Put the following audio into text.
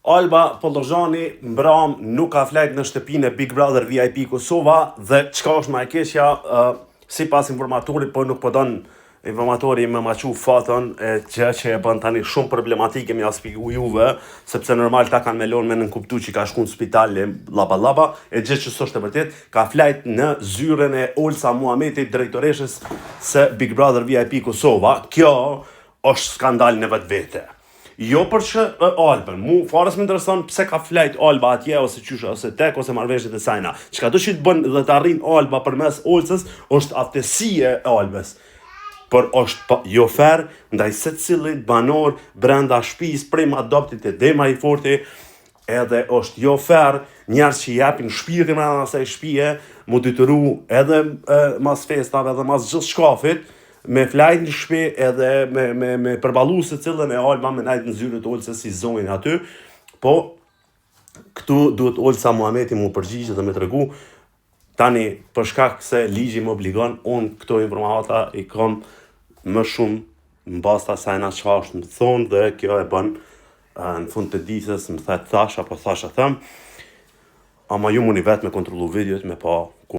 Alba Pollozhani mbram nuk ka flajt në shtëpinë e Big Brother VIP Kosova dhe çka është më e keqja, sipas informatorit, po nuk po don informatori me ma qu fatën e gjë që e bën tani shumë problematike me ja spiku juve, sepse normal ta kanë me lonë me nënkuptu që ka shku në spitali, laba, e gjë që s'është e vërtet, ka flajt në zyren e Olsa Muhameti, drejtoreshës së Big Brother VIP Kosova. Kjo është skandal në vetë vete. Jo për që Albën, mu farës më intereson pse ka flajt Alba atje, ose qyshe, ose tek, ose marrëveshjet e sajna. Çka do që të bën dhe të arrin Alba përmes Olsës, është aftësia e Albës. Por është jo fair ndaj secilit banor brenda shtëpisë, prej adoptit e dema i forti, edhe është jo fair njerëz që japin shpirtin brenda asaj shtëpie, mu detyru edhe mas festave edhe mas gjithë shkafit, me flajt në shtëpi edhe me përballu se cilën e Alba me najt në zyrët Olsës si zonjën aty, po këtu duhet Olsa Muhameti mu përgjigje dhe me tregu. Tani, për shkak se ligji më obligon, unë këto informata i kam më shumë në bazë të asajna që është më thonë, dhe kjo e bën në fund të ditës më thash apo thash a them, ama ju muni vetë me kontrollu videot me pa